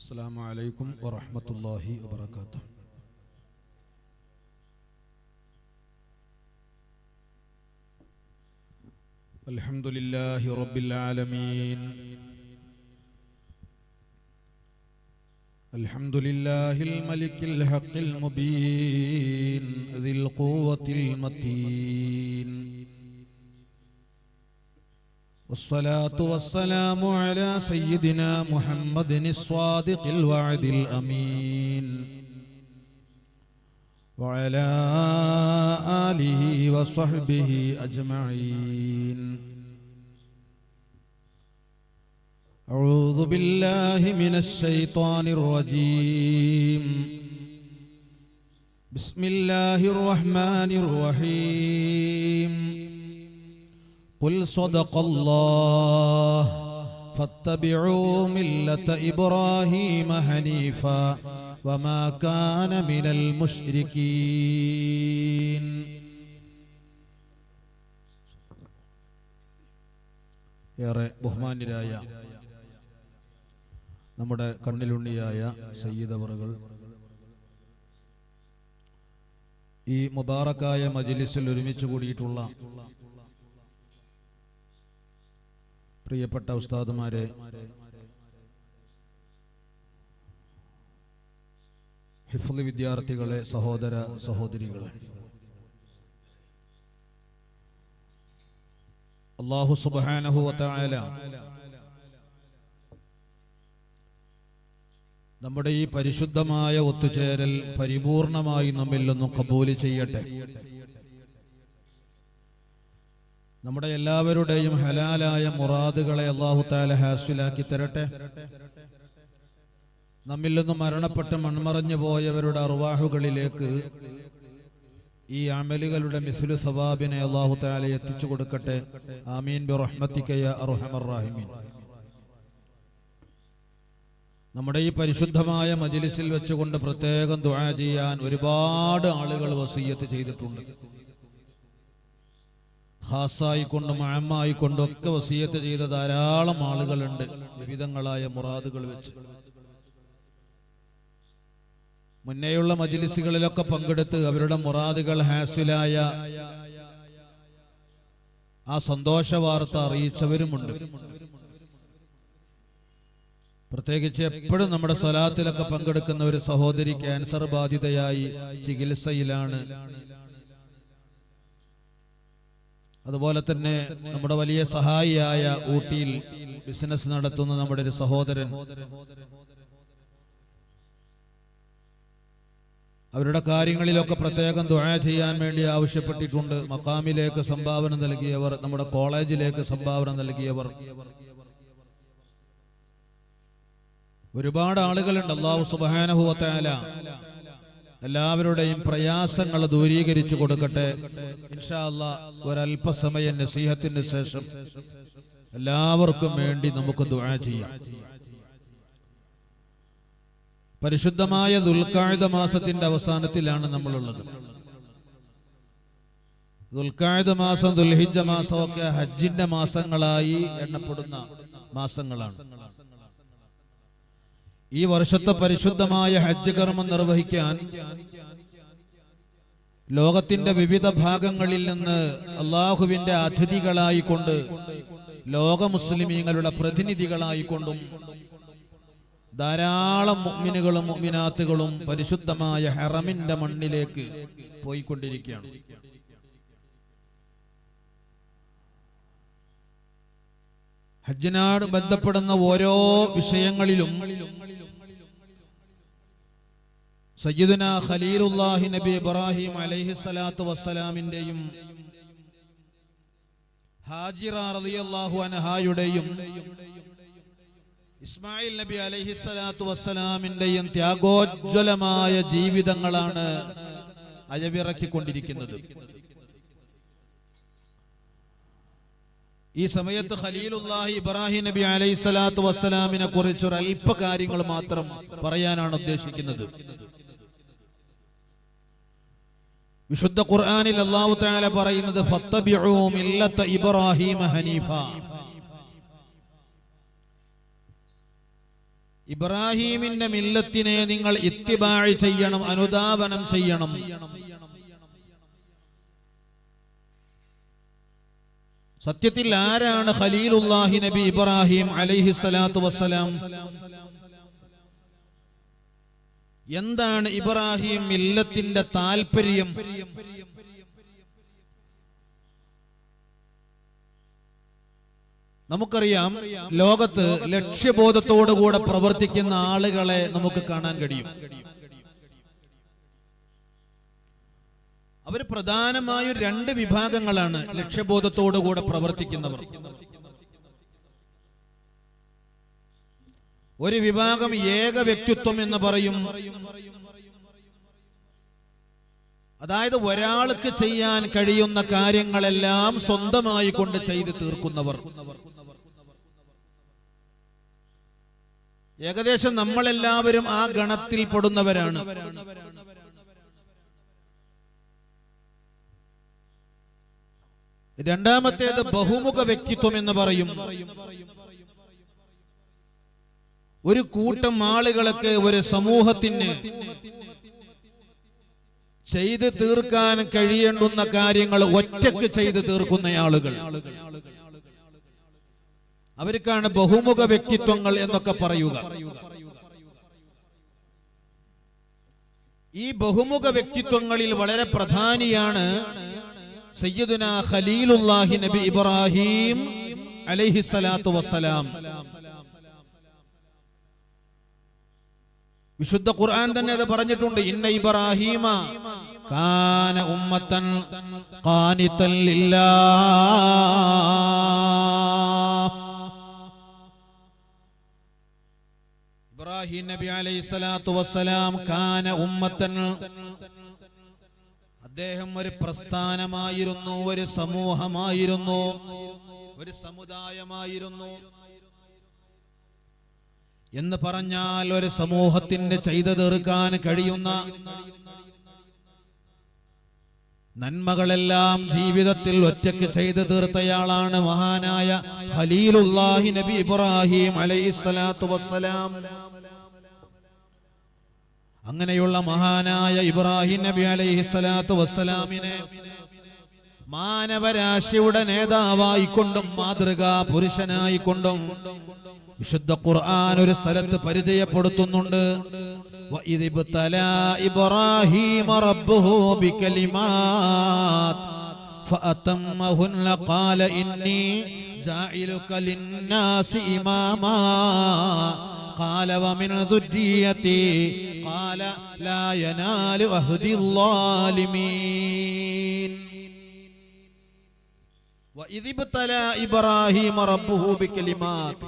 السلام عليكم ورحمة الله وبركاته. الحمد لله رب العالمين. الحمد لله الملك الحق المبين ذي القوة المتين، والصلاة والسلام على سيدنا محمد الصادق الوعد الأمين، وعلى آله وصحبه أجمعين. أعوذ بالله من الشيطان الرجيم. بسم الله الرحمن الرحيم. قل صدق الله فاتبعوا ملة إبراهيم حنيفا وما كان من المشركين. ഏറെ ബഹുമാന്യരായ നമ്മുടെ കണ്ണിലുണ്ണിയായ സയ്യിദ് അവറുകൾ ഈ മുബാറക്കായ മജ്ലിസിൽ ഒരുമിച്ച് കൂടിയിട്ടുള്ള പ്രിയപ്പെട്ട ഉസ്താദുമാരെ, ഹിഫ്ള് വിദ്യാർത്ഥികളെ, സഹോദര സഹോദരികളെ, അല്ലാഹു സുബ്ഹാനഹു വ തആല നമ്മുടെ ഈ പരിശുദ്ധമായ ഒത്തുചേരൽ പരിപൂർണമായി നമ്മിൽ നിന്നും ഖബൂൽ ചെയ്യട്ടെ. നമ്മുടെ എല്ലാവരുടെയും ഹലാലായ മുറാദുകളെ അല്ലാഹു തആല ഹാസിലാക്കി തരട്ടെ. നമ്മിൽ നിന്നും മരണപ്പെട്ട് മൺമറഞ്ഞു പോയവരുടെ അർവാഹുകളിലേക്ക് ഈ അമലുകളുടെ മിസ്ലു സവാബിനെ അല്ലാഹു തആല എത്തിച്ചു കൊടുക്കട്ടെ. ആമീൻ ബിറഹ്മതിക യാ അർഹമർ റഹീമീൻ. നമ്മുടെ ഈ പരിശുദ്ധമായ മജ്ലിസിൽ വെച്ചുകൊണ്ട് പ്രത്യേകം ദുആ ചെയ്യാൻ ഒരുപാട് ആളുകൾ വസിയ്യത്ത് ചെയ്തിട്ടുണ്ട്. ഖാസായിക്കൊണ്ടും അമ്മായിക്കൊണ്ടും ഒക്കെ വസിയ്യത്ത് ചെയ്ത ധാരാളം ആളുകളുണ്ട്, വിവിധങ്ങളായ മുറാദുകൾ വെച്ച്. മുന്നേയുള്ള മജ്ലിസുകളിലൊക്കെ പങ്കെടുത്ത് അവരുടെ മുറാദുകൾ ഹാസിലായ ആ സന്തോഷ വാർത്ത അറിയിച്ചവരുമുണ്ട്. പ്രത്യേകിച്ച് എപ്പോഴും നമ്മുടെ സ്വലാത്തിലൊക്കെ പങ്കെടുക്കുന്ന ഒരു സഹോദരി ക്യാൻസർ ബാധിതയായി ചികിത്സയിലാണ്. അതുപോലെ തന്നെ നമ്മുടെ വലിയ സഹായിയായ ഊട്ടിയിൽ ബിസിനസ് നടത്തുന്ന നമ്മുടെ ഒരു സഹോദരൻ, അവരുടെ കാര്യങ്ങളിലൊക്കെ പ്രത്യേകം ദുആ ചെയ്യാൻ വേണ്ടി ആവശ്യപ്പെട്ടിട്ടുണ്ട്. മഖാമിലേക്ക് സംഭാവന നൽകിയവർ, നമ്മുടെ കോളേജിലേക്ക് സംഭാവന നൽകിയവർ, ഒരുപാട് ആളുകളുണ്ട്. അല്ലാഹു സുബ്ഹാനഹു വ തആല എല്ലാവരുടെയും പ്രയാസങ്ങൾ ദൂരീകരിച്ചു കൊടുക്കട്ടെ. ഇൻഷാ അല്ലാഹ് ഒരല്പസമയം നസീഹത്തിന് ശേഷം എല്ലാവർക്കും വേണ്ടി നമുക്ക് ദുആ ചെയ്യാം. പരിശുദ്ധമായ ദുൽഖഅദ മാസത്തിന്റെ അവസാനത്തിലാണ് നമ്മളുള്ളത്. ദുൽഖഅദ മാസം, ദുൽഹിജ്ജ മാസമൊക്കെ ഹജ്ജിന്റെ മാസങ്ങളായി എണ്ണപ്പെടുന്ന മാസങ്ങളാണ്. ഈ വർഷത്തെ പരിശുദ്ധമായ ഹജ്ജ് കർമ്മം നിർവഹിക്കാൻ ലോകത്തിന്റെ വിവിധ ഭാഗങ്ങളിൽ നിന്ന് അള്ളാഹുവിന്റെ അതിഥികളായിക്കൊണ്ട്, ലോക മുസ്ലിമീങ്ങളുടെ പ്രതിനിധികളായിക്കൊണ്ടും ധാരാളം മുഅ്മിനുകളും മുഅ്മിനാത്തുകളും പരിശുദ്ധമായ ഹറമിന്റെ മണ്ണിലേക്ക് പോയിക്കൊണ്ടിരിക്കുകയാണ്. ഹജ്ജിനോട് ബന്ധപ്പെടുന്ന ഓരോ വിഷയങ്ങളിലും സയ്യിദുനാ ഖലീലുല്ലാഹി നബി ഇബ്രാഹിം അലൈഹിസ്സലാത്തു വസ്സലാമിന്റെയും ഹാജിറ റളിയല്ലാഹു അൻഹായുടെയും ഇസ്മായിൽ നബി അലൈഹിസ്സലാത്തു വസ്സലാമിന്റെയും ത്യാഗോജ്വലമായ ജീവിതങ്ങളാണ് അയവിറക്കിക്കൊണ്ടിരിക്കുന്നത്. ഈ സമയത്ത് ഖലീലുല്ലാഹി ഇബ്രാഹിം നബി അലൈഹിസ്സലാത്തു വസ്സലാമിനെ കുറിച്ച് ഒരു അല്പ കാര്യങ്ങൾ മാത്രം പറയാനാണ് ഉദ്ദേശിക്കുന്നത്. വിശുദ്ധ ഖുർആനിൽ അല്ലാഹു തആല പറയുന്നത് ഫത്തബിഉ മില്ലത ഇബ്രാഹീമ ഹനീഫ. ഇബ്രാഹീമിന്റെ മില്ലത്തിനെ നിങ്ങൾ ഇത്തിബാഅ് ചെയ്യണം, അനുധാവനം ചെയ്യണം. സത്യത്തിൽ ആരാണ് ഖലീലുല്ലാഹി നബി ഇബ്രാഹിം അലൈഹിസ്സലാത്തു വസ്സലാം? എന്താണ് ഇബ്രാഹിം മില്ലത്തിന്റെ താല്പര്യം? നമുക്കറിയാം, ലോകത്ത് ലക്ഷ്യബോധത്തോടുകൂടെ പ്രവർത്തിക്കുന്ന ആളുകളെ നമുക്ക് കാണാൻ കഴിയും. അവർ പ്രധാനമായും രണ്ട് വിഭാഗങ്ങളാണ് ലക്ഷ്യബോധത്തോടുകൂടെ പ്രവർത്തിക്കുന്നവർ. ഒരു വിഭാഗം ഏക വ്യക്തിത്വം എന്ന് പറയും. അതായത് ഒരാൾക്ക് ചെയ്യാൻ കഴിയുന്ന കാര്യങ്ങളെല്ലാം സ്വന്തമായി കൊണ്ട് ചെയ്ത് തീർക്കുന്നവർ. ഏകദേശം നമ്മളെല്ലാവരും ആ ഗണത്തിൽ പെടുന്നവരാണ്. രണ്ടാമത്തേത് ബഹുമുഖ വ്യക്തിത്വം എന്ന് പറയും. ഒരു കൂട്ടം ആളുകളൊക്കെ ഒരു സമൂഹത്തിന് ചെയ്ത് തീർക്കാൻ കഴിയേണ്ടുന്ന കാര്യങ്ങൾ ഒറ്റക്ക് ചെയ്ത് തീർക്കുന്ന ആളുകൾ, അവർക്കാണ് ബഹുമുഖ വ്യക്തിത്വങ്ങൾ എന്നൊക്കെ പറയുക. ഈ ബഹുമുഖ വ്യക്തിത്വങ്ങളിൽ വളരെ പ്രധാനിയാണ് സയ്യിദുനാ ഖലീലുല്ലാഹി നബി ഇബ്രാഹിം അലൈഹിസ്സലാത്തു വസ്സലാം. വിശുദ്ധ ഖുർആൻ തന്നെ അത് പറഞ്ഞിട്ടുണ്ട്. ഇന്ന ഇബ്രാഹീമ കാന ഉമ്മത്തൻ ഖാനിതൻ ലില്ലാഹ്. ഇബ്രാഹിം നബി അലൈഹിസ്സലാത്തു വസ്സലാം കാന ഉമ്മത്തൻ, അദ്ദേഹം ഒരു പ്രസ്ഥാനമായിരുന്നു, ഒരു സമൂഹമായിരുന്നു, ഒരു സമുദായമായിരുന്നു. എന്ന് പറഞ്ഞാൽ ഒരു സമൂഹത്തിന്റെ ചെയ്തു തീർക്കാൻ കഴിയുന്ന നന്മകളെല്ലാം ജീവിതത്തിൽ ഒറ്റയ്ക്ക് ചെയ്തു തീർത്തയാളാണ് മഹാനായ ഖലീലുല്ലാഹി നബി ഇബ്രാഹിം അലൈഹിസ്സലാത്തു വസ്സലാം. അങ്ങനെയുള്ള മഹാനായ ഇബ്രാഹിം നബി അലൈഹിസ്സലാത്തു വസ്സലാമിനെ മാനവരാശിയുടെ നേതാവായിക്കൊണ്ടും മാതൃകാ പുരുഷനായിക്കൊണ്ടും വിശുദ്ധ ഖുർആൻ ഒരു സ്ഥലത്ത് പരിചയപ്പെടുത്തുന്നുണ്ട്. വഇദ് ഇബ്തലാ ഇബ്രാഹീമ റബ്ബുഹു ബികലിമാത് ഫഅതമ്മഹുന്ന ഖാല ഇന്നി ജാഇലുക ലിന്നാസി ഇമാമാ ഖാല വമിൻ ദുർരിയതി ഖാല ലാ യനാലു അഹ്ദിൽ ളാലിമീൻ. വഇദ് ഇബ്തലാ ഇബ്രാഹീമ റബ്ബുഹു ബികലിമാത്,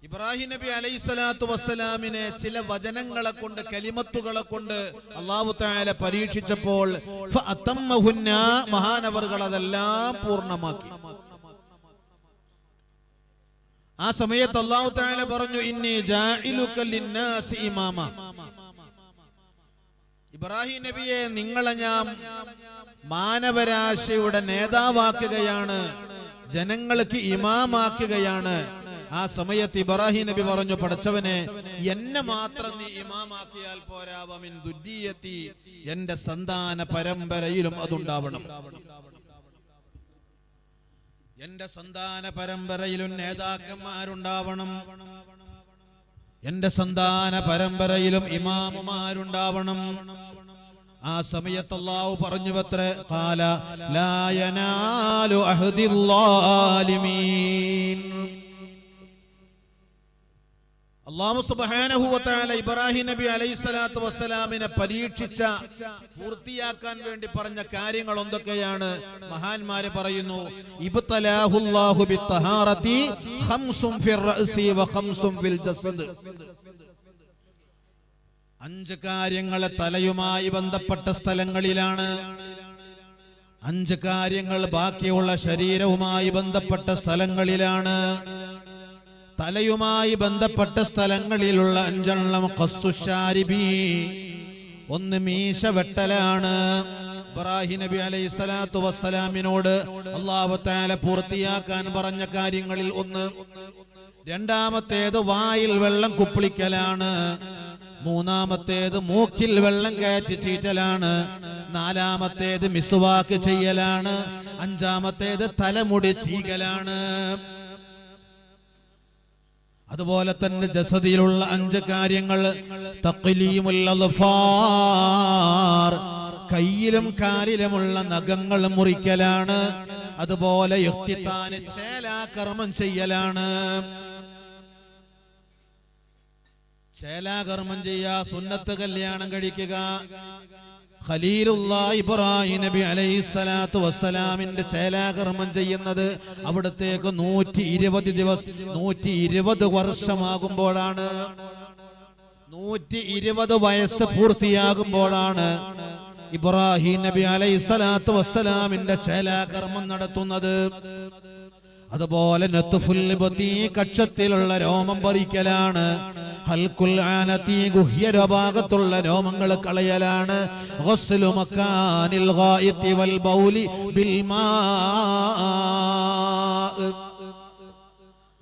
ഇബ്രാഹിം നബി അലൈഹിസ്സലാത്തു വസ്സലാമിനെ ചില വചനങ്ങളെ കൊണ്ട്, കലിമത്തുകളെ കൊണ്ട് അല്ലാഹു തആല പരീക്ഷിച്ചപ്പോൾ ഫഅതമ്മഹുന്ന, മഹാനവറുകൾ അതെല്ലാം പൂർണ്ണമാക്കി. ആ സമയത്ത് അല്ലാഹു തആല പറഞ്ഞു, ഇന്നി ജാഇലുക ലിന്നാസി ഇമാമ. ഇബ്രാഹിം നബിയെ നിങ്ങളെ ഞാൻ മാനവരാശിയുടെ നേതാവാക്കുകയാണ്, ജനങ്ങൾക്ക് ഇമാമാക്കുകയാണ്. ആ സമയത്ത് ഇബ്രാഹിം നബി പറഞ്ഞു, പടച്ചവനെ എന്നെ മാത്രം നീ ഇമാമാക്കിയാൽ പോരാ, വമിൻ ദുർരിയതി, എന്റെ സന്താന പരമ്പരയിലും അതുണ്ടാവണം. എന്റെ സന്താന പരമ്പരയിലും നേതാക്കന്മാരുണ്ടാവണം, എന്റെ സന്താന പരമ്പരയിലും ഇമാമുമാരുണ്ടാവണം. ആ സമയത്ത് അല്ലാഹു പറഞ്ഞുവത്രേ, ഖാല ലാ യനാലു അഹ്ദിൽ ളാലിമീൻ. അല്ലാഹു സുബ്ഹാനഹു വ തആല ഇബ്രാഹിം നബി അലൈഹിസ്സലാത്തു വസ്സലാമിനെ പരീക്ഷിച്ച, പൂർത്തിയാക്കാൻ വേണ്ടി പറഞ്ഞ കാര്യങ്ങൾ എന്തൊക്കെയാണ്? മഹാന്മാര് പറയുന്നു, ഇബ്തലാഹുല്ലാഹു ബിത്തഹാറതി ഖംസും ഫിർ റഅസി വ ഖംസും ഫിൽ ജസദ്. 5 കാര്യങ്ങൾ തലയുമായി ബന്ധപ്പെട്ട സ്ഥലങ്ങളിലാണ്, 5 കാര്യങ്ങൾ ബാക്കിയുള്ള ശരീരവുമായി ബന്ധപ്പെട്ട സ്ഥലങ്ങളിലാണ്. തലയുമായി ബന്ധപ്പെട്ട സ്ഥലങ്ങളിലുള്ള 5 ഖസ്സുശാരിബി, 1 മീശ വെട്ടലാണ്, ഇബ്രാഹിം നബി അലൈഹി സ്വലാത്തു വസ്സലാമിനോട് അല്ലാഹു തആല പൂർത്തിയാക്കാൻ പറഞ്ഞ കാര്യങ്ങളിൽ ഒന്ന്, രണ്ടാമത്തേത് വായിൽ വെള്ളം കുപ്പിളിക്കലാണ്, മൂന്നാമത്തേത് മൂക്കിൽ വെള്ളം കയറ്റി ചീറ്റലാണ്, നാലാമത്തേത് മിസ്വാക്ക് ചെയ്യലാണ്, അഞ്ചാമത്തേത് തലമുടി ചീകലാണ്. അതുപോലെ തന്നെ ജസദിലുള്ള 5 കാര്യങ്ങൾ, തഖ്ലീമുൽ അദ്ഫാർ, കയ്യിലും കാലിലുമുള്ള നഖങ്ങൾ മുറിക്കലാണ്. അതുപോലെ ഇഖ്തിതാന്, ചേലാകർമ്മം ചെയ്യലാണ്. ചേലാകർമ്മം ചെയ്യുക, സുന്നത്ത് കല്യാണം കഴിക്കുക. ഖലീലുല്ലാഹ് ഇബ്രാഹിം നബി അലൈഹി സ്വലാത്തു വസ്സലാമിന്റെ ചേലാകർമ്മം ചെയ്യുന്നത് അവിടത്തേക്ക് 120 ദിവസം 120 വർഷമാകുമ്പോഴാണ്, 120 വയസ്സ് പൂർത്തിയാകുമ്പോഴാണ് ഇബ്രാഹിം നബി അലൈഹി സ്വലാത്തു വസ്സലാമിന്റെ ചേലാകർമ്മം നടത്തുന്നത്. അതുപോലെ നത്ഫുൽ ഇബ്തി, കക്ഷത്തിലുള്ള രോമം പറിക്കലാണ്. ഹൽകുൽ ആനതി, ഗുഹ്യഭാഗത്തുള്ള രോമങ്ങൾ കളയലാണ്. ഗസ്ലു മക്കാനിൽ ഗായിതി വൽ ബൗലി ബിൽ മാ,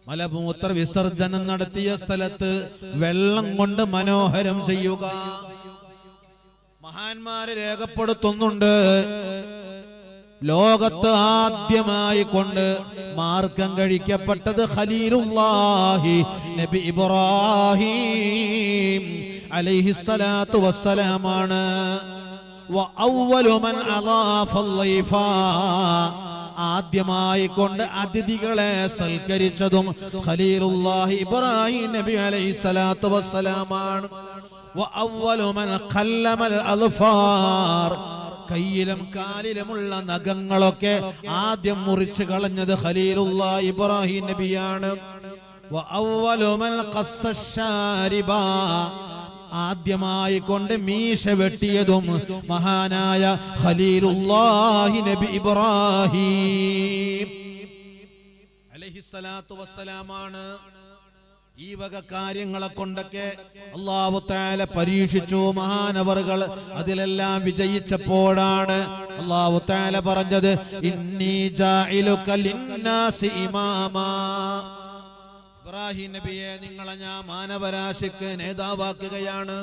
മലമൂത്ര വിസർജനം നടത്തിയ സ്ഥലത്ത് വെള്ളം കൊണ്ട് മനോഹരം ചെയ്യുക. മഹാന്മാര് രേഖപ്പെടുത്തുന്നുണ്ട്, ലോകത്ത് ആദ്യമായി കൊണ്ട് മാർഗം കഴിക്കപ്പെട്ടത് ഖലീലുല്ലാഹി നബി ഇബ്രാഹിം അലൈഹിസ്സലാത്തു വസ്സലാമാണ്. വഅവ്വലു മൻ അളാഫൽ ളൈഫ, ആദ്യമായി കൊണ്ട് അതിഥികളെ സൽക്കരിച്ചതും ഖലീലുല്ലാഹി ഇബ്രാഹിം നബി അലൈഹിസ്സലാത്തു വസ്സലാമാണ്. വഅവ്വലു മൻ ഖല്ലമൽ അദ്ഫാർ, കയ്യിലും കാലിലുമുള്ള നഖങ്ങളൊക്കെ ആദ്യം മുറിച്ചു കളഞ്ഞത് ഖലീലുല്ലാഹി ഇബ്രാഹിം നബിയാണ്. വഅവ്വലു മൻ ഖസ്സശാരിബ, ആദ്യമായി കൊണ്ട് മീശ വെട്ടിയതും മഹാനായ ഖലീലുല്ലാഹി നബി ഇബ്രാഹിം അലൈഹിസ്സലാത്തു വസ്സലാമാണ്. ഈ വക കാര്യങ്ങളെ കൊണ്ടൊക്കെ അല്ലാഹു തആല പരീക്ഷിച്ചു മഹാനവറുകൾ. അതിലെല്ലാം വിജയിച്ചപ്പോഴാണ് അല്ലാഹു തആല പറഞ്ഞത്, ഇന്നി ജാഇലുക ലിന്നാസി ഇമാമാ, ഇബ്രാഹിം നബിയെ നിങ്ങളെ ഞാൻ മാനവരാശിക്ക് നേതാവാക്കുകയാണ്.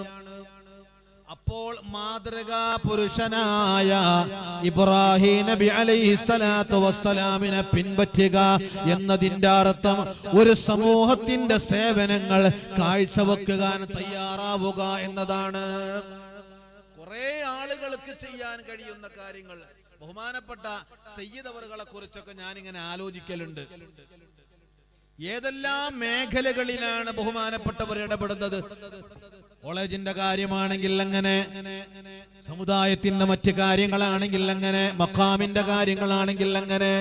അപ്പോൾ മാതൃകാ പുരുഷനായ ഇബ്രാഹിം നബി അലൈഹിസ്സലാത്തു വസ്സലാമിനെ പിൻപറ്റുക എന്നതിന്റെ അർത്ഥം ഒരു സമൂഹത്തിന്റെ സേവനങ്ങൾ കാഴ്ചവെക്കാൻ തയ്യാറാവുക എന്നതാണ്. കുറെ ആളുകൾക്ക് ചെയ്യാൻ കഴിയുന്ന കാര്യങ്ങൾ, ബഹുമാനപ്പെട്ട സയ്യിദ് അവറുകളെ കുറിച്ചൊക്കെ ഞാനിങ്ങനെ ആലോചിക്കലുണ്ട്. ഏതെല്ലാം മേഖലകളിലാണ് ബഹുമാനപ്പെട്ടവർ ഇടപെടുന്നത്? കോളേജിന്റെ കാര്യമാണെങ്കിൽ അങ്ങനെ, സമുദായത്തിന്റെ മറ്റു കാര്യങ്ങളാണെങ്കിൽ അങ്ങനെ, മഖാമിന്റെ കാര്യങ്ങളാണെങ്കിൽ അങ്ങനെ,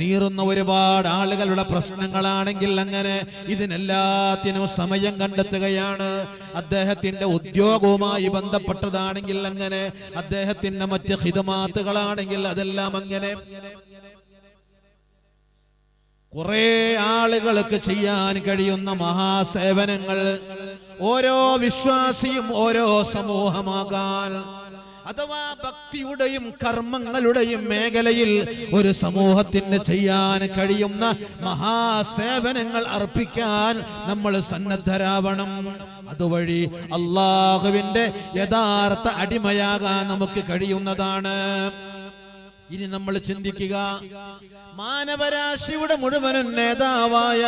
നീറുന്ന ഒരുപാട് ആളുകളുടെ പ്രശ്നങ്ങളാണെങ്കിൽ അങ്ങനെ, ഇതിനെല്ലാത്തിനും സമയം കണ്ടെത്തുകയാണ്. അദ്ദേഹത്തിന്റെ ഉദ്യോഗവുമായി ബന്ധപ്പെട്ടതാണെങ്കിൽ അങ്ങനെ, അദ്ദേഹത്തിന്റെ മറ്റ് ഖിദ്മാത്തുകളാണെങ്കിൽ അതെല്ലാം അങ്ങനെ. കുറെ ആളുകൾക്ക് ചെയ്യാൻ കഴിയുന്ന മഹാസേവനങ്ങൾ. ഓരോ വിശ്വാസിയും ഓരോ സമൂഹമാകാൻ, അഥവാ ഭക്തിയുടെയും കർമ്മങ്ങളുടെയും മേഖലയിൽ ഒരു സമൂഹത്തിന് ചെയ്യാൻ കഴിയുന്ന മഹാസേവനങ്ങൾ അർപ്പിക്കാൻ നമ്മൾ സന്നദ്ധരാവണം. അതുവഴി അല്ലാഹുവിന്റെ യഥാർത്ഥ അടിമയാകാൻ നമുക്ക് കഴിയുന്നതാണ്. ഇനി നമ്മൾ ചിന്തിക്കുക, മാനവരാശിയുടെ മുഴുവനും നേതാവായ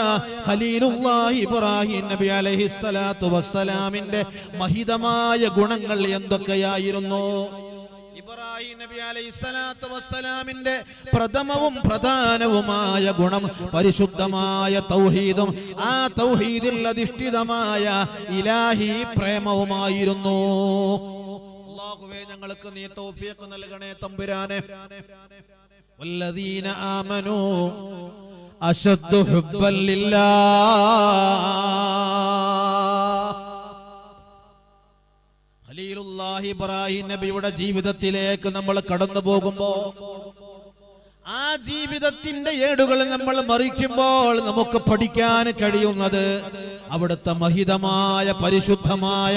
ഖലീലുല്ലാഹി ഇബ്രാഹിം നബി അലൈഹിസ്സലാത്തു വസ്സലാമിന്റെ മഹിതമായ ഗുണങ്ങൾ എന്തൊക്കെയായിരുന്നു? ഇബ്രാഹിം നബി അലൈഹിസ്സലാത്തു വസ്സലാമിന്റെ പ്രഥമവും പ്രധാനവുമായ ഗുണം പരിശുദ്ധമായ തൗഹീദും ആ തൗഹീദിൽ അധിഷ്ഠിതമായ ഇലാഹി പ്രേമവുമായിരുന്നു. അല്ലാഹുവേ, ഞങ്ങൾക്ക് നീ തൗഫീഖ് നൽകണേ തമ്പുരാനെ. വല്ലദീന ആമനൂ അശദ്ദു ഹുബ്ബൻ ലില്ലാഹ്. ഖലീലുല്ലാഹി ഇബ്രാഹിം നബിയുടെ ജീവിതത്തിലേക്ക് നമ്മൾ കടന്നു പോകുമ്പോൾ, ആ ജീവിതത്തിന്റെ ഏടുകൾ നമ്മൾ മറിക്കുമ്പോൾ നമുക്ക് പഠിക്കാൻ കഴിയുന്നത് അവിടുത്തെ മഹിതമായ പരിശുദ്ധമായ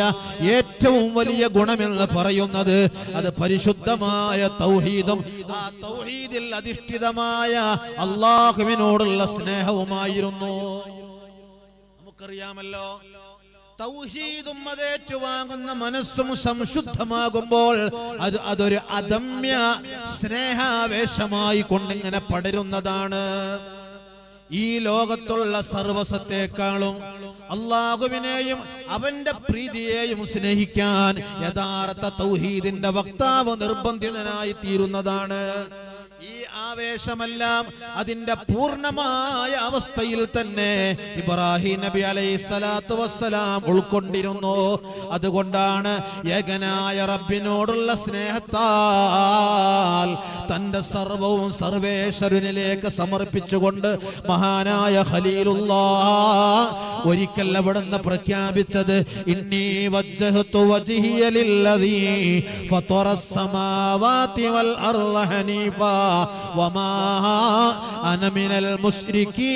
ഏറ്റവും വലിയ ഗുണമെന്ന് പറയുന്നത് അത് പരിശുദ്ധമായ തൗഹീദും ആ തൗഹീദിൽ അധിഷ്ഠിതമായ അല്ലാഹുവിനോടുള്ള സ്നേഹവുമായിരുന്നു. നമുക്കറിയാമല്ലോ, തൗഹീദും അതേറ്റുവാങ്ങുന്ന മനസ്സും സംശുദ്ധമാകുമ്പോൾ അതൊരു അദമ്യ സ്നേഹാവേശമായി കൊണ്ടിങ്ങനെ പടരുന്നതാണ്. ഈ ലോകത്തുള്ള സർവസത്തേക്കാളും അല്ലാഹുവിനെയും അവന്റെ പ്രീതിയെയും സ്നേഹിക്കാൻ യഥാർത്ഥ തൗഹീദിന്റെ വക്താവ് നിർബന്ധിതനായി തീരുന്നതാണ്. ഈ ആവേശമെല്ലാം അതിന്റെ പൂർണ്ണമായ അവസ്ഥയിൽ തന്നെ ഇബ്രാഹിം നബി അലൈഹിസ്സലാത്തു വസ്സലാം ഉൾക്കൊണ്ടിരുന്നു. അതുകൊണ്ടാണ് ഏകനായ റബ്ബിനോടുള്ള സ്നേഹത്താൽ തന്റെ സർവവും സർവേശ്വരനിലേക്ക് സമർപ്പിച്ചുകൊണ്ട് മഹാനായ ഖലീലുള്ളാഹ് ഒരിക്കൽ അവിടുന്ന് പ്രഖ്യാപിച്ചത് ഇന്നി വജ്ജഹ്തു വജ്ഹിയ ലില്ലദീ ഫതറസ് സമാവാതി വൽ അർള ഹനീഫാ വമാ അന മിനൽ മുശ്രിക്കീൻ.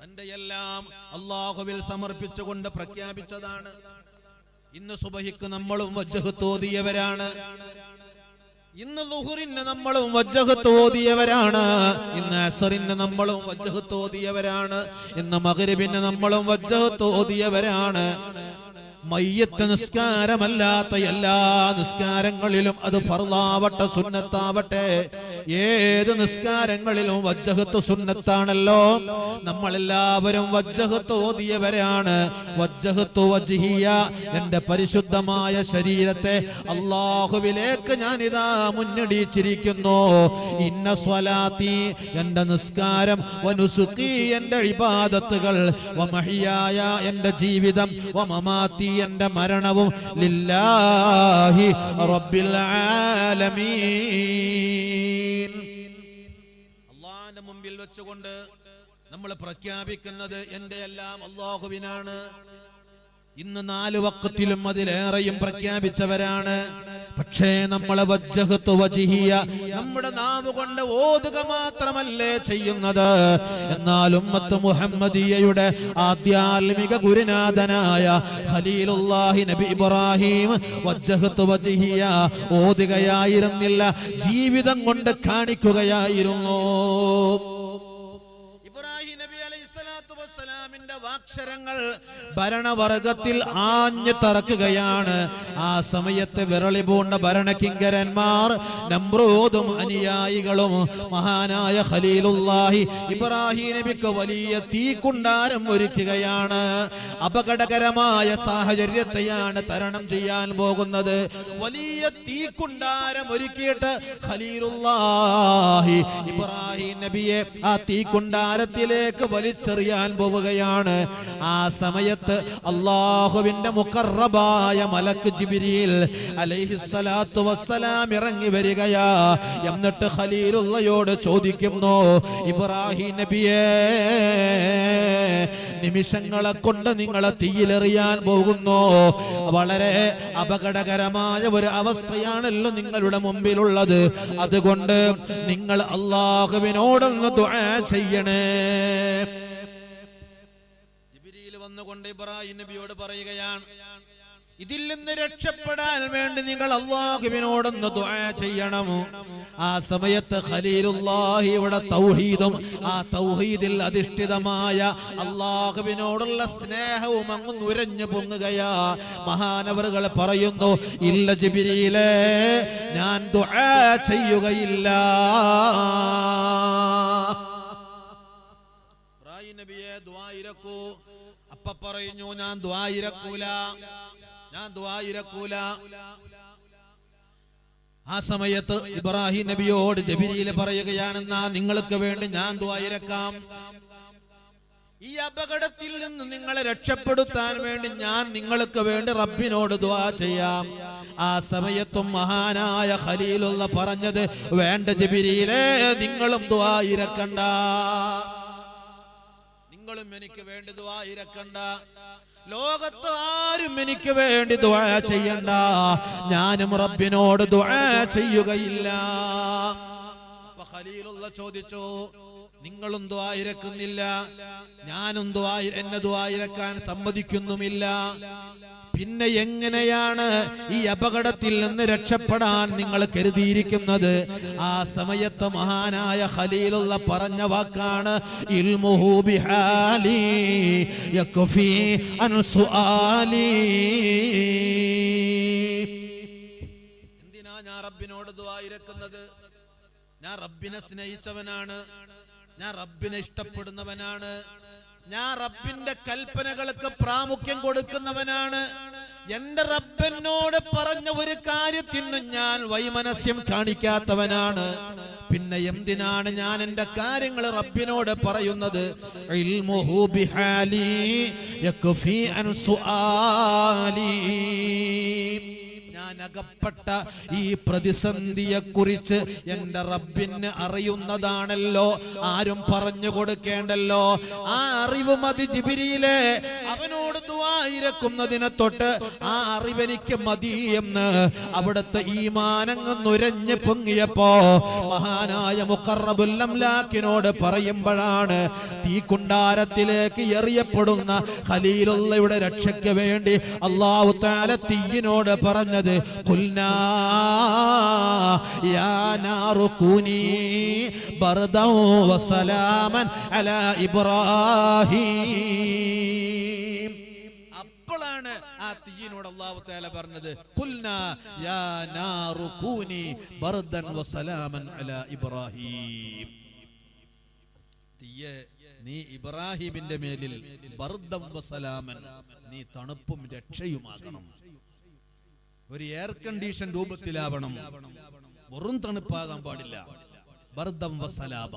തന്റെ എല്ലാം അല്ലാഹുവിൽ സമർപ്പിച്ചുകൊണ്ട് പ്രഖ്യാപിച്ചതാണ്. ഇന്ന് സുബഹിക്ക് നമ്മളും വജ്ജഹ്തു ഓതിയവരാണ്. ഇന്ന് ളുഹുറിന് നമ്മളും വജ്ജഹ്തു ഓതിയവരാണ്. ഇന്ന് അസ്റിന് നമ്മളും വജ്ജഹ്തു ഓതിയവരാണ്. ഇന്ന് മഗ്രിബിന് നമ്മളും വജ്ജഹ്തു ഓതിയവരാണ്. മയ്യത്ത് നിസ്കാരമല്ലാത്ത എല്ലാ നിസ്കാരങ്ങളിലും അത് ഫർളാവട്ടെ സുന്നത്താവട്ടെ ഏത് നിസ്കാരങ്ങളിലും വജ്ജഹത്ത് സുന്നത്താണല്ലോ. നമ്മളെല്ലാവരും വജ്ജഹത്ത് ഓതിയവരാണ്. വജ്ജഹത്തു വജ്ഹിയ, എന്റെ പരിശുദ്ധമായ ശരീരത്തെ അല്ലാഹുവിലേക്ക് ഞാനിതാ മുന്നടിച്ചിരിക്കുന്നു. ഇന്ന സ്വലാത്തി, എന്റെ നിസ്കാരം, വനുസുഖി, എന്റെ ഇബാദത്തുകൾ, വമഹിയായ, എന്റെ ജീവിതം, വമമാതി, എന്റെ മരണവും, ലില്ലാഹി റബ്ബിൽ ആലമീൻ. അല്ലാഹുവിന്റെ മുമ്പിൽ വെച്ചുകൊണ്ട് നമ്മൾ പ്രഖ്യാപിക്കുന്നത് എന്റെ എല്ലാം അല്ലാഹുവിനാണ്. ഇന്ന് 4 വഖത്തിലും അതിലേറെയും പ്രഖ്യാപിച്ചവരാണ്. പക്ഷേ നമ്മളെ വജ്ജഹത്തു വജ്ഹിയ, നമ്മുടെ നാവ് കൊണ്ട് ഓതുക മാത്രമല്ലേ ചെയ്യുന്നത്. എന്നാൽ ഉമ്മത്ത് മുഹമ്മദിയയുടെ ആധ്യാത്മിക ഗുരുനാഥനായ ഖലീലുള്ളാഹി നബി ഇബ്രാഹിം വജ്ജഹത്തു വജ്ഹിയ ഓതുകയായിരുന്നില്ല, ജീവിതം കൊണ്ട് കാണിക്കുകയായിരുന്നു. വാക്ഷരങ്ങൾ ഭരണവർഗത്തിൽ ആഞ്ഞു തറക്കുകയാണ്. ആ സമയത്ത് വിരളി പൂണ്ട ഭരണകിങ്കരന്മാർ, നമ്രൂദും അനുയായികളും മഹാനായ ഖലീലുള്ളാഹി ഇബ്രാഹിം നബിക്ക് വലിയ തീക്കുണ്ടാരം ഒരുക്കുകയാണ്. അപകടകരമായ സാഹചര്യത്തെയാണ് തരണം ചെയ്യാൻ പോകുന്നത്. വലിയ തീക്കുണ്ടാരം ഒരുക്കിയിട്ട് ഖലീലുള്ളാഹി ഇബ്രാഹിം നബിയെ ആ തീക്കുണ്ടാരത്തിലേക്ക് വലിച്ചെറിയാൻ പോവുകയാണ്. ആ സമയത്ത് അല്ലാഹുവിന്റെ മുഖറബായ മലക്ക് ജിബ്രീൽ അലൈഹിസ്സലാത്തു വസ്സലാം ഇറങ്ങി വരികയാ. എന്നിട്ട് ഖലീലുള്ളയോട് ചോദിക്കുന്നു, ഇബ്രാഹിം നബിയേ, നിമിഷങ്ങളെ കൊണ്ട് നിങ്ങളെ തീയിലെറിയാൻ പോകുന്നു. വളരെ അപകടകരമായ ഒരു അവസ്ഥയാണല്ലോ നിങ്ങളുടെ മുമ്പിലുള്ളത്. അതുകൊണ്ട് നിങ്ങൾ അല്ലാഹുവിനോടൊന്ന് ദുആ ചെയ്യണേ. വന്നുകൊണ്ട് ഇബ്രാഹിം നബിയോട് പറയുകയാണ്, ഇതിൽ നിന്ന് രക്ഷപ്പെടാൻ വേണ്ടി നിങ്ങൾ അല്ലാഹുവിനോടൊന്ന് ദുആ ചെയ്യണം. ആ സമയത്ത് ഖലീലുള്ളാഹി ഇവിടെ തൗഹീദും ആ തൗഹീദിൽ അധിഷ്ഠിതമായ അല്ലാഹുവിനോടുള്ള സ്നേഹവും അങ്ങ് നുരഞ്ഞു പൊങ്ങുകയാ. മഹാനവറുകൾ പറയുന്നു, ഇല്ല ജിബ്രീലേ, ഞാൻ ദുആ ചെയ്യുകയില്ല. ഇബ്രാഹിം നബിയെ ദുആ ഇരക്കൂ. അപ്പ പറഞ്ഞു, ഞാൻ ദുആ ഇരക്കൂല. ആ സമയത്ത് ഇബ്രാഹിം നബിയോട് ജിബ്രീൽ പറയുകയാണെന്നാ നിങ്ങൾക്ക് വേണ്ടി ഞാൻ ദുആ ഇരക്കാം. ഈ അപകടത്തിൽ നിന്ന് നിങ്ങളെ രക്ഷപ്പെടുത്താൻ വേണ്ടി ഞാൻ നിങ്ങൾക്ക് വേണ്ടി റബ്ബിനോട് ദുആ ചെയ്യാം. ആ സമയത്തും മഹാനായ ഖലീലുള്ള പറഞ്ഞത്, വേണ്ട ജിബ്രീലേ, നിങ്ങളും ദുആ ഇരക്കണ്ട, നിങ്ങളും എനിക്ക് വേണ്ടി ദുആ ഇരക്കണ്ട, ലോകത്ത് ആരും എനിക്ക് വേണ്ടി ദുആ ചെയ്യണ്ട, ഞാനും റബ്ബിനോട് ദുആ ചെയ്യുകയില്ല. ഖലീലുള്ള ചോദിച്ചു, നിങ്ങളും ദുആ ഇരക്കുന്നില്ല, ഞാനും എന്നെ ദുആ ഇരക്കാൻ സമ്മതിക്കുന്നുമില്ല. പിന്നെ എങ്ങനെയാണ് ഈ അപകടത്തിൽ നിന്ന് രക്ഷപ്പെടാൻ നിങ്ങൾ കരുതിയിരിക്കുന്നത്? ആ സമയത്ത് മഹാനായ ഖലീലുള്ള പറഞ്ഞ വാക്കാണ് ഇൽമുഹു ബിഹാലി യക്ഫി അൻ സുആലി. എന്തിനാ ഞാൻ റബ്ബിനോട് ദുആ ഇരക്കുന്നത്? ഞാൻ റബ്ബിനെ സ്നേഹിച്ചവനാണ്, ഞാൻ റബ്ബിനെ ഇഷ്ടപ്പെടുന്നവനാണ്, ഞാൻ റബ്ബിന്റെ കൽപ്പനകൾക്ക് പ്രാമുഖ്യം കൊടുക്കുന്നവനാണ്. എന്റെ റബ്ബിനോട് പറഞ്ഞ ഒരു കാര്യത്തിനും ഞാൻ വൈമനസ്യം കാണിക്കാത്തവനാണ്. പിന്നെ എന്തിനാണ് ഞാൻ എന്റെ കാര്യങ്ങൾ റബ്ബിനോട് പറയുന്നത്? ഇൽമുഹു ബിഹാലി യക്ഫി അൻ സുആലി. ഞാൻ അകപ്പെട്ട ഈ പ്രതിസന്ധിയെ കുറിച്ച് എന്റെ റബ്ബിന് അറിയുന്നതാണല്ലോ, ആരും പറഞ്ഞു കൊടുക്കേണ്ടല്ലോ. ആ അറിവ് മതി ജിബ്രീലേ, അവനോട് ദുആ ഇരക്കുന്നതിനെ തൊട്ട് ആ അറിവെനിക്ക് മതി എന്ന് അവിടുത്തെ ഈമാനങ്ങ് നുരഞ്ഞ് പൊങ്ങിയപ്പോ മഹാനായ മുഖറബുൽ അംലാക്കിനോട് പറയുമ്പോഴാണ് തീക്കുണ്ടാരത്തിലേക്ക് എറിയപ്പെടുന്ന ഖലീലുള്ളയുടെ രക്ഷയ്ക്ക് വേണ്ടി അല്ലാഹു തആല തീയിനോട് പറഞ്ഞത് ഖുൽനാ യാ നാറു കൂനി ബർദൻ വസലാമൻ അലാ ഇബ്രാഹീം. അപ്പോഴാണ് ആ തീയിനോട് അല്ലാഹു തആല പറഞ്ഞത് ഖുൽനാ യാ നാറു കൂനി ബർദൻ വസലാമൻ അലാ ഇബ്രാഹീം. തീയെ, നീ ഇബ്രാഹിമിന്റെ മേലിൽ ബർദം വസലാമൻ, നീ തണുപ്പും രക്ഷയുമാകണം. ഒരു എയർ കണ്ടീഷൻ രൂപത്തിലാവണം, വെറും തണുപ്പാകാൻ പാടില്ല. ബർദം വസലാമ.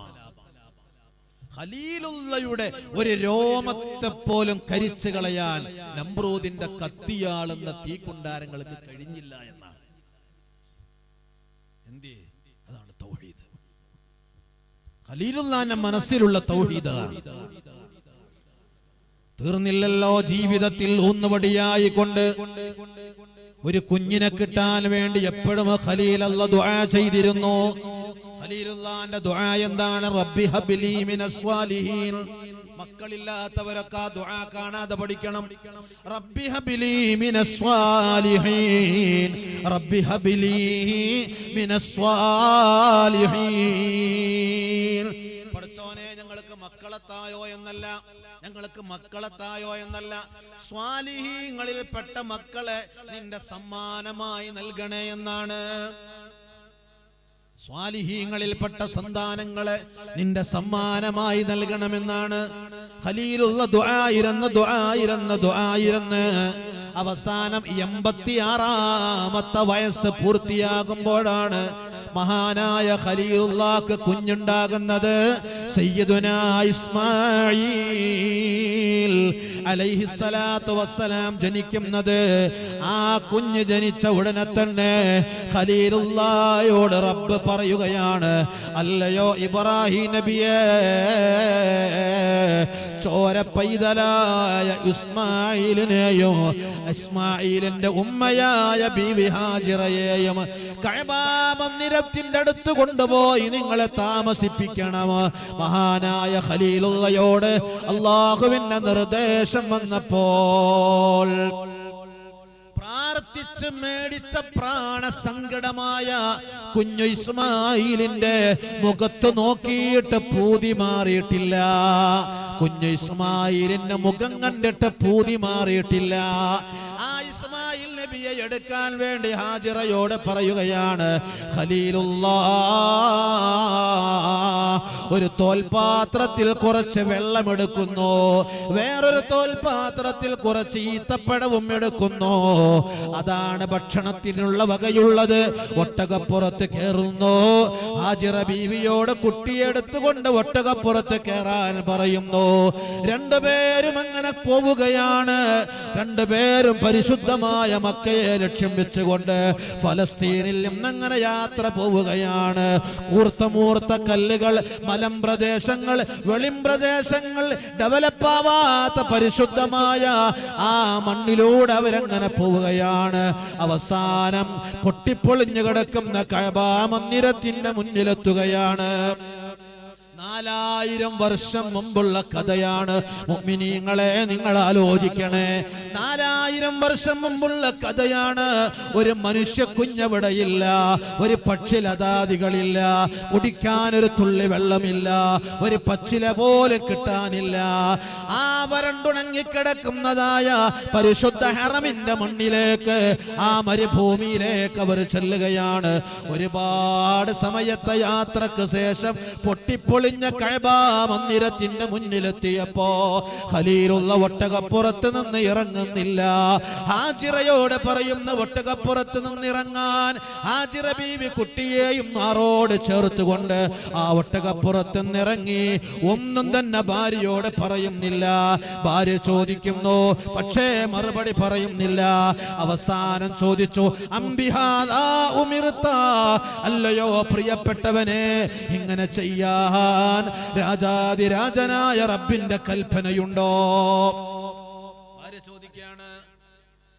ഖലീലുള്ളയുടെ ഒരു രോമത്തെ പോലും കരിച്ചു കളയാൻ നമ്രൂദിന്റെ കത്തിയാളുന്ന തീക്കുണ്ടാരങ്ങൾക്ക് കഴിഞ്ഞില്ല എന്നാണ്. എന്തേ? അതാണ് തൗഹീദ്. ഖലീലുള്ളാന്റെ മനസ്സിലുള്ള തൗഹീദാണ്. തീർന്നില്ലല്ലോ ജീവിതത്തിൽ ഊന്നുവടിയായി കൊണ്ട് ഒരു കുഞ്ഞിനെ കിട്ടാൻ വേണ്ടി എപ്പോഴും ഖലീലുള്ള ദുആ ചെയ്തിരുന്നു. ഖലീലുള്ളാന്റെ ദുആ എന്താണ്? റബ്ബി ഹബ്ലി മിനസ് സ്വാലിഹീൻ. മക്കളില്ലാത്തവരൊക്കെ ദുആ കാണാതെ പഠിക്കണം. റബ്ബി ഹബ്ലി മിനസ് സ്വാലിഹീൻ, റബ്ബി ഹബ്ലി മിനസ് സ്വാലിഹീൻ. പഠിച്ചോനെ, ഞങ്ങൾക്ക് മക്കളെത്തായോ എന്നല്ല, ഞങ്ങൾക്ക് മക്കളെത്തായോ എന്നല്ല, സ്വാലിഹീങ്ങളിൽ പെട്ട മക്കളെ നിന്റെ സമ്മാനമായി നൽകണേ എന്നാണ്. സ്വാലിഹീങ്ങളിൽപ്പെട്ട സന്താനങ്ങളെ നിന്റെ സമ്മാനമായി നൽകണമെന്നാണ്. ഖലീലുള്ള ദുആയിരന്ന് അവസാനം 86-ാമത്തെ വയസ്സ് പൂർത്തിയാകുമ്പോഴാണ് മഹാനായ ഖലീലുള്ളാഹ്ക്ക് കുഞ്ഞുണ്ടാകുന്നത്. സയ്യിദുനാ ഇസ്മാഈൽ അലൈഹിസ്സലാത്തു വസ്സലാം ജനിക്കുന്നത്. ആ കുഞ്ഞ് ജനിച്ച ഉടനെ തന്നെ ഖലീലുള്ളാഹിയോട് റബ്ബ് പറയുകയാണ്, അല്ലയോ ഇബ്രാഹിം നബിയേ, ചോര പൈതലായ ഇസ്മായിലിനെയും ഇസ്മായിലിന്റെ ഉമ്മയായ ബീവി ഹാജിറയെയും കഅബ മന്ദിരത്തിന്റെ അടുത്ത് കൊണ്ടുപോയി നിങ്ങളെ താമസിപ്പിക്കണം. മഹാനായ ഖലീലുള്ളയോട് അല്ലാഹുവിന്റെ നിർദ്ദേശം വന്നപ്പോൾ പ്രാർത്ഥിച്ച് മേടിച്ച പ്രാണസങ്കടമായ കുഞ്ഞു ഇസ്മായിലിന്റെ മുഖത്ത് നോക്കിയിട്ട് പൂതി മാറിയിട്ടില്ല. കുഞ്ഞു ഇസ്മായിലിന്റെ മുഖം കണ്ടിട്ട് പൂതി മാറിയിട്ടില്ല. ആ ഇസ്മായിൽ നബിയെ എടുക്കാൻ വേണ്ടി ഹാജിറയോട് പറയുകയാണ്, ഖലീലുള്ളാഹ് ഒരു തോൽപാത്രത്തിൽ കുറച്ച് വെള്ളമെടുക്കുന്നു, വേറൊരു തോൽപാത്രത്തിൽ കുറച്ച് ഈത്തപ്പഴവും എടുക്കുന്നു. അതാണ് ഭക്ഷണത്തിനുള്ള വകയുള്ളത്. ഒട്ടകപ്പുറത്ത് കയറുന്നു. ഹാജിറ ബീവിയോട് കുട്ടിയെടുത്തുകൊണ്ട് ഒട്ടകപ്പുറത്ത് കയറാൻ പറയുന്നു. രണ്ടുപേരും അങ്ങനെ പോവുകയാണ്. രണ്ടുപേരും പരിശുദ്ധമായ മക്കയെ ലക്ഷ്യം വെച്ചുകൊണ്ട് ഫലസ്തീനിൽ നിന്നങ്ങനെ യാത്ര പോവുകയാണ്. മൂർത്ത കല്ലുകൾ, മലമ്പ്രദേശങ്ങൾ, വെളിമ്പ്രദേശങ്ങൾ, ഡെവലപ്പാവാത്ത പരിശുദ്ധമായ ആ മണ്ണിലൂടെ അവരങ്ങനെ പോവുകയാണ്. അവസാനം പൊട്ടിപ്പൊളിഞ്ഞു കിടക്കുന്ന കഅബ മന്ദിരത്തിന്റെ മുന്നിലെത്തുകയാണ്. 4000 വർഷം മുമ്പുള്ള കഥയാണ്. മുഅ്മിനീങ്ങളെ നിങ്ങൾ ആലോചിക്കണേ, 4000 വർഷം മുമ്പുള്ള കഥയാണ്. ഒരു മനുഷ്യ കുഞ്ഞവിടെയില്ല, ഒരു പക്ഷിലതാദികളില്ല, കുടിക്കാൻ ഒരു തുള്ളി വെള്ളമില്ല, ഒരു പച്ചില പോലും കിട്ടാനില്ല. ആ വരണ്ടുണങ്ങിക്കിടക്കുന്നതായ പരിശുദ്ധ ഹറമിന്റെ മണ്ണിലേക്ക്, ആ മരുഭൂമിയിലേക്ക് അവർ ചെല്ലുകയാണ്. ഒരുപാട് സമയത്തെ യാത്രക്ക് ശേഷം പൊട്ടിപ്പൊളിഞ്ഞ കഅബ മന്ദിരത്തിന്റെ മുന്നിലെത്തിയപ്പോ ഖലീലുള്ള ഒട്ടകപ്പുറത്ത് നിന്ന് ഇറങ്ങുന്നില്ല. ഹാജിറയോട് പറയുന്ന ഒട്ടകപ്പുറത്ത് നിന്ന് ഇറങ്ങാൻ. ഹാജിറ ബീവി കുട്ടിയെയും മാറോട് ചേർത്തുകൊണ്ട് ആ ഒട്ടകപ്പുറത്ത് നിന്നിറങ്ങി. ഒന്നും തന്നെ ഭാര്യയോട് പറയുന്നില്ല. ഭാര്യ ചോദിക്കുന്നു, പക്ഷേ മറുപടി പറയുന്നില്ല. അവസാനം ചോദിച്ചു, അംബിഹാദാ ഉമിർത, അല്ലയോ പ്രിയപ്പെട്ടവനെ, ഇങ്ങനെ ചെയ്യാൻ രാജാതിരാജനായ റബ്ബിന്റെ കൽപ്പനയുണ്ടോ? ഭാര്യ ചോദിക്കുകയാണ്,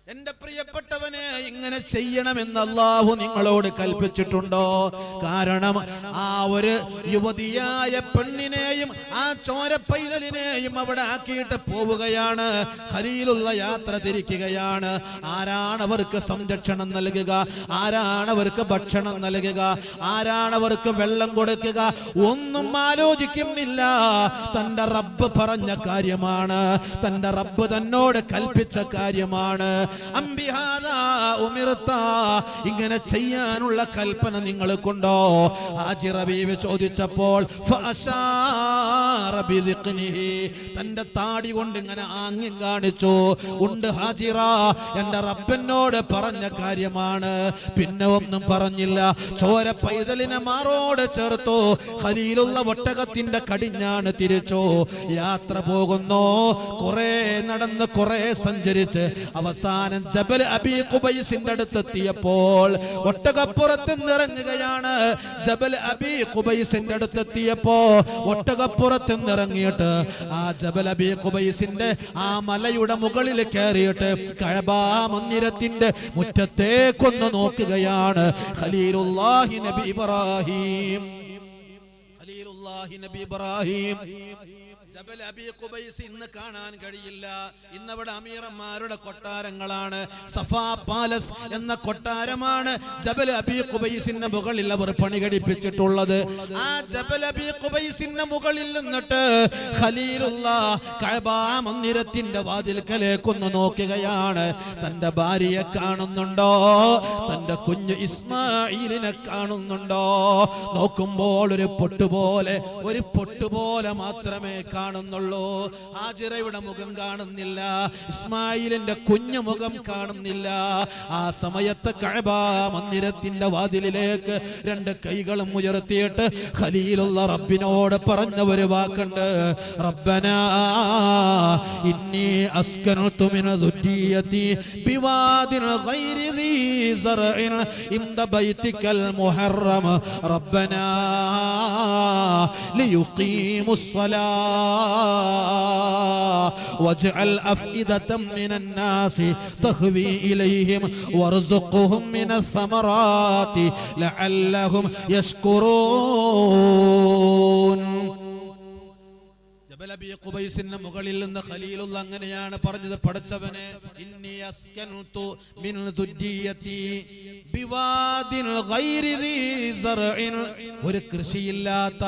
എന്റെ പ്രിയപ്പെട്ടവനെ, ഇങ്ങനെ ചെയ്യണമെന്ന് അല്ലാഹു നിങ്ങളോട് കൽപ്പിച്ചിട്ടുണ്ടോ? കാരണം ആ ഒരു യുവതിയായ പെണ്ണിനെയും ആ ചോര പൈതലിനെയും അവിടെ ആക്കിയിട്ട് പോവുകയാണ്. ഖലീലുള്ള യാത്ര തിരിക്കുകയാണ്. ആരാണ് അവർക്ക് സംരക്ഷണം നൽകുക? ആരാണ് അവർക്ക് ഭക്ഷണം നൽകുക? ആരാണ് അവർക്ക് വെള്ളം കൊടുക്കുക? ഒന്നും ആലോചിക്കുന്നില്ല. തന്റെ റബ്ബ് പറഞ്ഞ കാര്യമാണ്, തന്റെ റബ്ബ് തന്നോട് കൽപ്പിച്ച കാര്യമാണ്. ഇങ്ങനെ ചെയ്യാനുള്ള കൽപ്പന നിങ്ങൾക്കുണ്ടോ? ഹാജിറ ബീവി ചോദിച്ചപ്പോൾ തന്റെ താടി കൊണ്ട് ഇങ്ങനെ ആംഗ്യം കാണിച്ചു. ഉണ്ട് ഹാജിറ, എന്റെ റബ്ബനോട് പറഞ്ഞ കാര്യമാണ്. പിന്നെ ഒന്നും പറഞ്ഞില്ല. ചോര പൈതലിനെ മാറോട് ചേർത്തു. ഖലീലുള്ള ഒട്ടകത്തിന്റെ കടിഞ്ഞാണ് തിരിച്ചു. യാത്ര പോകുന്നു. കുറെ നടന്ന് കുറെ സഞ്ചരിച്ച് അവസാനം ജബൽ അബീ ഖുബൈസിന്റെ അടുത്തെത്തിയപ്പോൾ ഒട്ടകപ്പുറത്ത് നിറങ്ങുകയാണ്. ജബൽ അബീ ഖുബൈസിന്റെ അടുത്തെത്തിയപ്പോ ഒട്ടകപ്പുറത്ത് നിറങ്ങിയിട്ട് ആ ജബൽ അബീ ഖുബൈസിന്റെ ആ മലയുടെ മുകളിൽ കയറിയിട്ട് കഅബ മന്ദിരത്തിന്റെ മുറ്റത്തേക്കൊന്ന് നോക്കുകയാണ്. ഖലീലുല്ലാഹി നബി ഇബ്രാഹിം, ഖലീലുല്ലാഹി നബി ഇബ്രാഹിം. ജബൽ അബീ ഖുബൈസ് ഇന്ന് കാണാൻ കഴിയില്ല. ഇന്നവിടെ അമീറന്മാരുടെ കൊട്ടാരങ്ങളാണ്. സഫാ പാലസ് എന്ന കൊട്ടാരമാണ് ജബൽ അബീ ഖുബൈസിന്റെ മുകളിൽ അവർ പണികഴിപ്പിച്ചിട്ടുള്ളത്. ആ ജബൽ അബീ ഖുബൈസിന്റെ മുകളിൽ നിന്നിട്ട് ഖലീലുള്ള കഅബ മന്ദിരത്തിന്റെ വാതിൽക്കലേക്കൊന്ന് നോക്കുകയാണ്. തന്റെ ഭാര്യയെ കാണുന്നുണ്ടോ? തന്റെ കുഞ്ഞ് ഇസ്മായിലിനെ കാണുന്നുണ്ടോ? നോക്കുമ്പോൾ ഒരു പൊട്ടുപോലെ മാത്രമേ കാണുന്നുള്ളൂ. ഹാജിറയുടെ മുഖം കാണുന്നില്ല. ഇസ്മായിലിന്റെ കുഞ്ഞു മുഖം കാണുന്നില്ല. ആ സമയത്ത് കഅബ മന്ദിരത്തിന്റെ വാതിലിലേക്ക് രണ്ട് കൈകളും ഉയർത്തിയിട്ട് ഖലീലുള്ള റബ്ബിനോട് പറഞ്ഞ ഒരു വാക്കുണ്ട്, റബ്ബനാ ഇന്നി അസ്കനതു മിന ദുരിയതി ബിവാദിൻ ഗൈരി ദീ സറഇൻ ഇൻദ ബൈതികൽ മുഹറം റബ്ബനാ ലിയുഖീമുസ് സ്വലാ واجعل أفئدة من الناس تهوي إليهم وارزقهم من الثمرات لعلهم يشكرون. ജബൽ അബീ ഖുബൈസിന്റെ മുകളിൽ നിന്ന് ഖലീലുള്ള അങ്ങനെയാണ് പറഞ്ഞത്, പടച്ചവനെ, ഇന്നി അസ്കൻതു മിൻ ദുരിയതി ബിവാദിൻ ഗൈരി ദീ സറഇൻ, ഒരു കൃഷിയില്ലാത്ത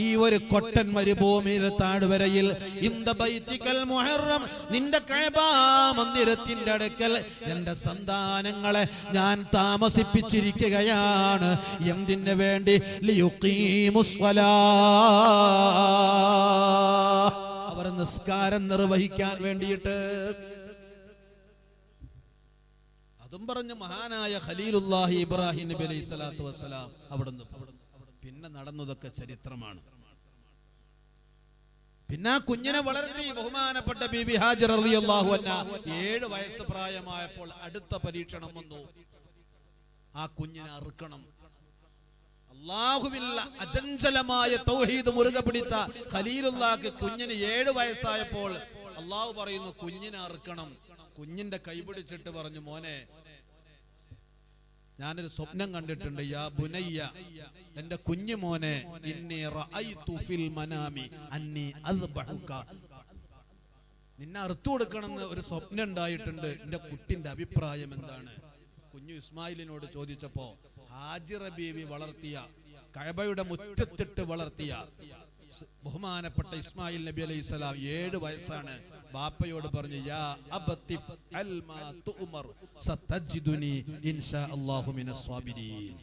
ഈ ഒരു കൊട്ടൻ മരുഭൂമിയിൽ താഴ്വരയിൽ, ഇന്ദ ബൈതികൽ മുഹറം, നിന്റെ കഅബ മന്ദിരത്തിന്റെ അടുക്കൽ എന്റെ സന്താനങ്ങളെ ഞാൻ താമസിപ്പിച്ചിരിക്കുകയാണ്. എന്തിനു വേണ്ടി? ലിയുഖീമുസ് സ്വലാ, അവർ നിസ്കാരം നിർവഹിക്കാൻ വേണ്ടിയിട്ട്. അതും പറഞ്ഞ മഹാനായ ഖലീലുല്ലാഹി ഇബ്രാഹിം നബി അലൈഹി സ്വലാത്തു വസ്സലാം അവിടുന്ന് പിന്നെ നടന്നതൊക്കെ ചരിത്രമാണ്. പിന്നെ ആ കുഞ്ഞിനെ വളർത്തി ബഹുമാനപ്പെട്ട ബീബി ഹാജിറ റളിയല്ലാഹു അൻഹ 7 വയസ്സ് പ്രായമായപ്പോൾ അടുത്ത പരീക്ഷണം വന്നു. ആ കുഞ്ഞിനെ അറുക്കണം. അല്ലാഹുവിൽ അചഞ്ചലമായ തൗഹീദ് മുറുകെ പിടിച്ച ഖലീലുള്ളാഹിക്ക് കുഞ്ഞിന് 7 വയസ്സായപ്പോൾ അല്ലാഹു പറയുന്നു, കുഞ്ഞിനെ അറുക്കണം. കുഞ്ഞിന്റെ കൈ പിടിച്ചിട്ട് പറഞ്ഞു, മോനെ, ഞാനൊരു സ്വപ്നം കണ്ടിട്ടുണ്ട്. യാ ബുനയ്യ, എന്റെ കുഞ്ഞുമോനെ, ഇന്നി റഅയ്തു ഫിൽ മനാമി അന്നി അദ്ബഹുക, നിന്നെ അറുത്തു കൊടുക്കണമെന്ന് ഒരു സ്വപ്നം ഉണ്ടായിട്ടുണ്ട്. എന്റെ കുട്ടിന്റെ അഭിപ്രായം എന്താണ്? കുഞ്ഞു ഇസ്മായിലിനോട് ചോദിച്ചപ്പോ ഹാജിറ ബീവി വളർത്തിയ, കഅബയുടെ മുറ്റത്തിട്ട് വളർത്തിയ ബഹുമാനപ്പെട്ട ഇസ്മായിൽ നബി അലൈഹിസ്സലാം 7 വയസ്സാണ്. ബാപ്പയോട് പറഞ്ഞു, യാ അബതി ഫഅൽ മാ തുഅമർ സതജിദുനി ഇൻഷാ അല്ലാഹു മിനസ് സ്വാബിരീൻ.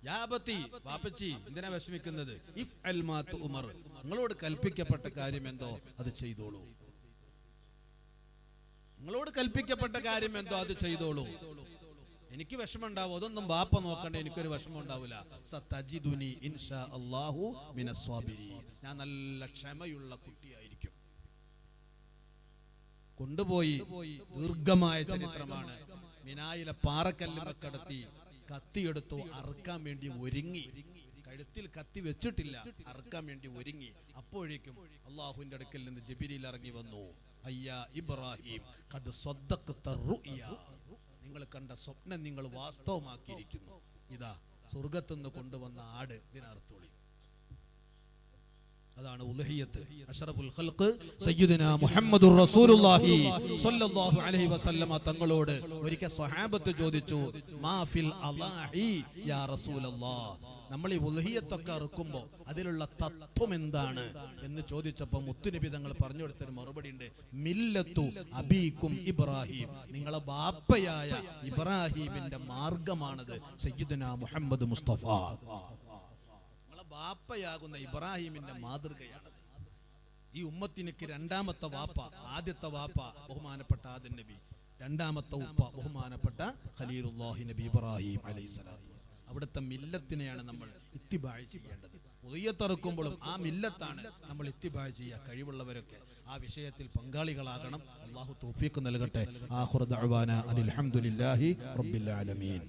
യാ അബതി, ബാപ്പച്ചി എന്തിനാ വിഷമിക്കുന്നത്? ഇഫ്അൽ മാ തുഅമർ, നിങ്ങളോട് കൽപ്പിക്കപ്പെട്ട കാര്യം എന്തോ അത് ചെയ്തോളൂ. നിങ്ങളോട് കൽപ്പിക്കപ്പെട്ട കാര്യം എന്തോ അത് ചെയ്തോളൂ. എനിക്ക് വിഷമം ഉണ്ടാവും, അതൊന്നും ബാപ്പ നോക്കണ്ടേ, എനിക്കൊരു വിഷമം ഉണ്ടാവില്ല. സതജിദുനി ഇൻഷാ അല്ലാഹു മിനസ് സ്വാബിരീൻ, ഞാൻ നല്ല ക്ഷമയുള്ള കുട്ടിയായിരിക്കും. കൊണ്ടുപോയി ദീർഘമായ ചരിത്രമാണ്. മിനായിലെ പാറക്കല്ലുമെ കടത്തി കത്തിയെടുത്തു, അറുക്കാൻ വേണ്ടി ഒരുങ്ങി. കഴുത്തിൽ കത്തി വെച്ചിട്ടില്ല, അറുക്കാൻ വേണ്ടി ഒരുങ്ങി. അപ്പോഴേക്കും അള്ളാഹുവിന്റെ അടുക്കൽ നിന്ന് ജിബ്രീൽ ഇറങ്ങി വന്നു. അയ്യാ ഇബ്രാഹിം, ഖദ് സ്വദ്ദഖ്ത റുഅ്യ, നിങ്ങൾ കണ്ട സ്വപ്നം നിങ്ങൾ വാസ്തവമാക്കിയിരിക്കുന്നു. ഇതാ സ്വർഗത്തുനിന്ന് കൊണ്ടുവന്ന ആട്, ഇതിനർത്ഥോളി. അതാണ് ഉൽഹിയ്യത്ത്. അഷ്റഫുൽ ഖൽഖ് സയ്യിദുനാ മുഹമ്മദുർ റസൂലുള്ളാഹി സ്വല്ലല്ലാഹു അലൈഹി വസല്ലമ തങ്ങളോട് ഒരിക്കൽ സ്വഹാബത്ത് ചോദിച്ചു, മാ ഫിൽ അളാഹി യാ റസൂലല്ലാഹ്, നമ്മൾ ഈ ഉൽഹിയ്യത്തൊക്കെ അറുക്കുമ്പോൾ അതിലുള്ള തത്വം എന്താണ് എന്ന് ചോദിച്ചപ്പോൾ മുത്തുനബി തങ്ങൾ പറഞ്ഞു കൊടുത്തൊരു മറുപടി ഉണ്ട്. മില്ലത്തു അബീക്കും ഇബ്രാഹിം, നിങ്ങളെ ബാപ്പയായ ഇബ്രാഹിമിന്റെ മാർഗമാണത്. സയ്യിദുനാ മുഹമ്മദ് മുസ്തഫ, ബാപ്പയാകുന്ന ഇബ്രാഹിമിന്റെ മാതൃകയാണത്. ഈ ഉമ്മത്തിനക്ക് രണ്ടാമത്തെ വാപ്പ, ആദ്യത്തെ വാപ്പ ബഹുമാനപ്പെട്ട ആദം നബി, രണ്ടാമത്തെ ഉപ്പ ബഹുമാനപ്പെട്ട ഖലീലുല്ലാഹി നബി ഇബ്രാഹിം അലൈഹിസ്സലാത്തു. അവിടുത്തെ മില്ലത്തിനെയാണ് നമ്മൾ ഇത്തിബാഅ് ചെയ്യേണ്ടത്. ഉദയത്തിറക്കുമ്പോഴും ആ മില്ലത്താണ് നമ്മൾ ഇത്തിബാഅ് ചെയ്യുക. കഴിവുള്ളവരൊക്കെ ആ വിഷയത്തിൽ പങ്കാളികളാകണം. അല്ലാഹു തൗഫീഖ് നൽകട്ടെ. ആഖിറു ദഅവാന അൽഹംദുലില്ലാഹി റബ്ബിൽ ആലമീൻ.